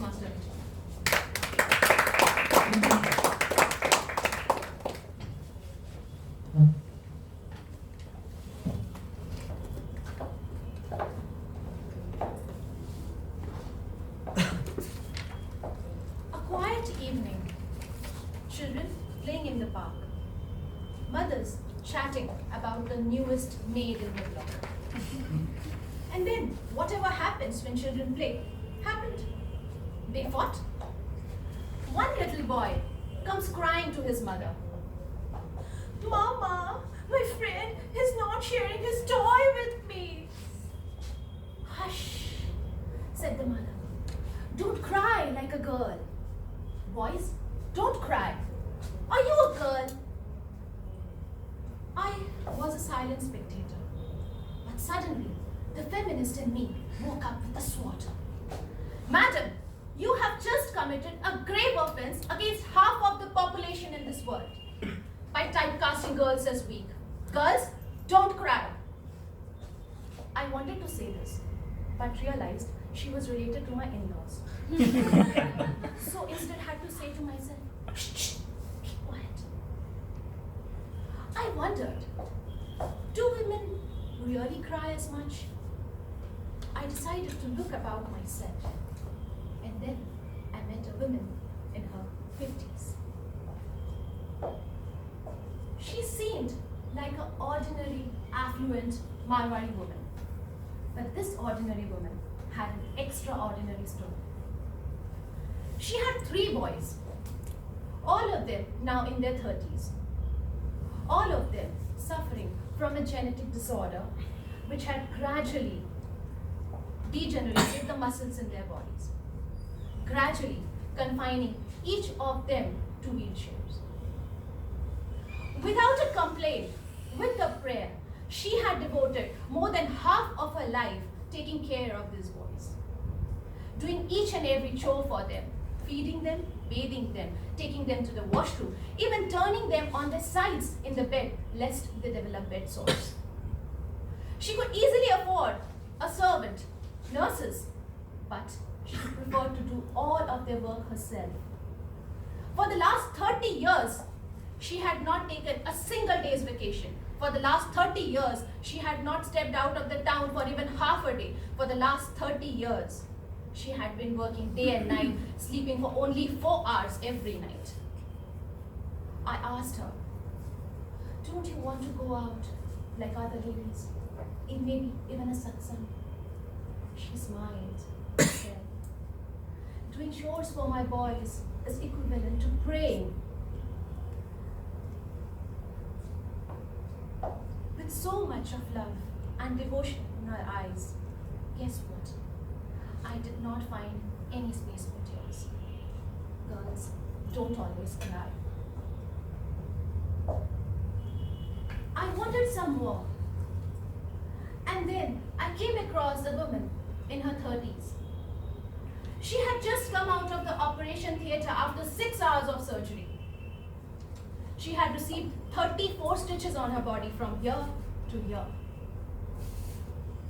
Master. A quiet evening. Children playing in the park. Mothers chatting about the newest maid in the block. And then, whatever happens when children play, happened. They fought. One little boy comes crying to his mother. Mama, my friend is not sharing his toy with me. Hush, said the mother. Don't cry like a girl. Boys, don't cry. Are you a girl? I was a silent spectator. But suddenly, the feminist in me woke up with a sword. Madam, you have just committed a grave offense against half of the population in this world by typecasting girls as weak. Girls, don't cry. I wanted to say this, but realized she was related to my in-laws. So instead had to say to myself, shh, keep quiet. I wondered, do women really cry as much? I decided to look about myself. And then I met a woman in her 50s. She seemed like an ordinary, affluent Marwari woman. But this ordinary woman had an extraordinary story. She had 3 boys, all of them now in their 30s. All of them suffering from a genetic disorder which had gradually degenerated the muscles in their bodies, gradually confining each of them to wheelchairs. Without a complaint, with a prayer, she had devoted more than half of her life taking care of these boys, doing each and every chore for them, feeding them, bathing them, taking them to the washroom, even turning them on their sides in the bed lest they develop bed sores. She could easily afford a servant, nurses, but she preferred to do all of their work herself. For the last 30 years, she had not taken a single day's vacation. For the last 30 years, she had not stepped out of the town for even half a day. For the last 30 years, she had been working day and night, sleeping for only 4 hours every night. I asked her, don't you want to go out like other ladies? Maybe even a satsang? She smiled and said, doing chores for my boys is equivalent to praying. With so much of love and devotion in her eyes, guess what? I did not find any space for tears. Girls don't always cry. I wanted some more. And then I came across a woman in her 30s. She had just come out of the operation theatre after 6 hours of surgery. She had received 34 stitches on her body from here to here.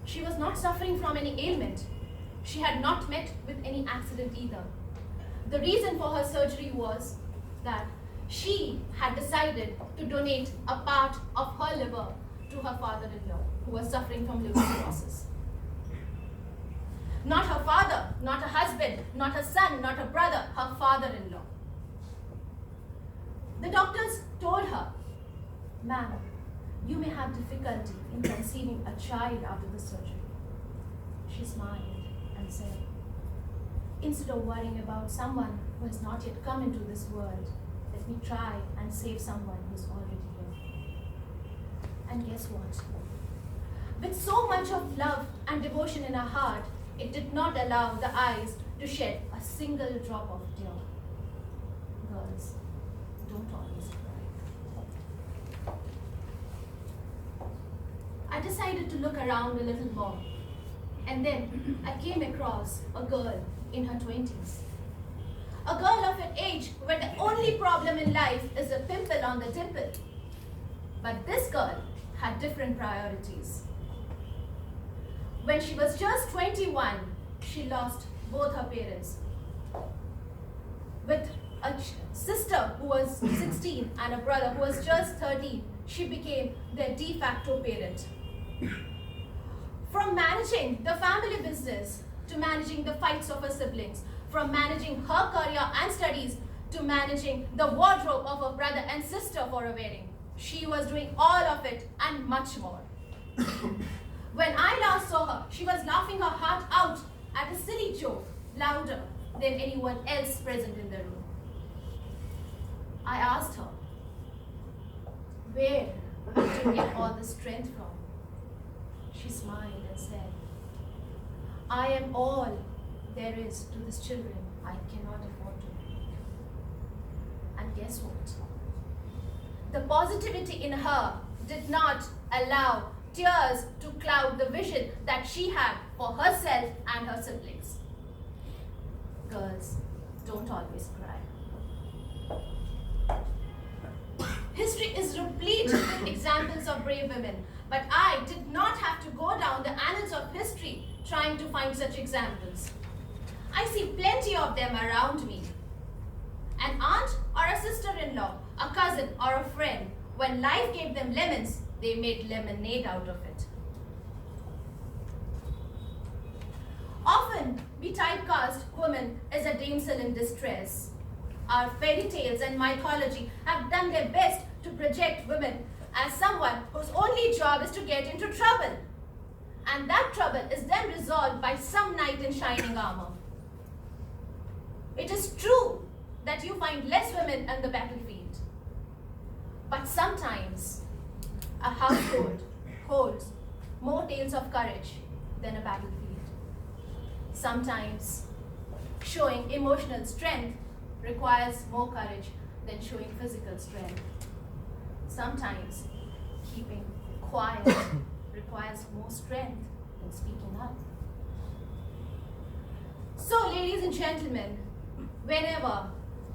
She was not suffering from any ailment. She had not met with any accident either. The reason for her surgery was that she had decided to donate a part of her liver to her father-in-law, who was suffering from liver cirrhosis. Not her father, not her husband, not her son, not her brother, her father-in-law. The doctors told her, ma'am, you may have difficulty in conceiving a child after the surgery. She smiled and said, instead of worrying about someone who has not yet come into this world, let me try and save someone who is already here. And guess what? With so much of love and devotion in her heart, it did not allow the eyes to shed a single drop of tear. Girls, don't always cry. I decided to look around a little more. And then I came across a girl in her 20s. A girl of an age where the only problem in life is a pimple on the dimple. But this girl had different priorities. When she was just 21, she lost both her parents. With a sister who was 16 and a brother who was just 13, she became their de facto parent. From managing the family business to managing the fights of her siblings, from managing her career and studies to managing the wardrobe of her brother and sister for a wedding, she was doing all of it and much more. When I last saw her, she was laughing her heart out at a silly joke, louder than anyone else present in the room. I asked her, where did you get all the strength from? She smiled and said, I am all there is to these children I cannot afford to make. And guess what? The positivity in her did not allow tears to cloud the vision that she had for herself and her siblings. Girls don't always cry. History is replete with examples of brave women, but I did not have to go down the annals of history trying to find such examples. I see plenty of them around me. An aunt or a sister-in-law, a cousin or a friend, when life gave them lemons, they made lemonade out of it. Often, we typecast women as a damsel in distress. Our fairy tales and mythology have done their best to project women as someone whose only job is to get into trouble. And that trouble is then resolved by some knight in shining armor. It is true that you find less women on the battlefield. But sometimes, a household holds more tales of courage than a battlefield. Sometimes, showing emotional strength requires more courage than showing physical strength. Sometimes, keeping quiet requires more strength than speaking up. So, ladies and gentlemen, whenever,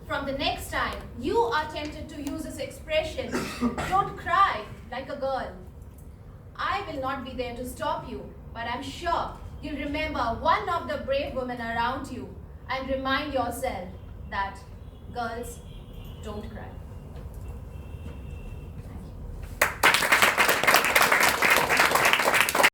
from the next time, you are tempted to use this expression, don't cry like a girl, I will not be there to stop you, but I'm sure you'll remember one of the brave women around you and remind yourself that girls don't cry.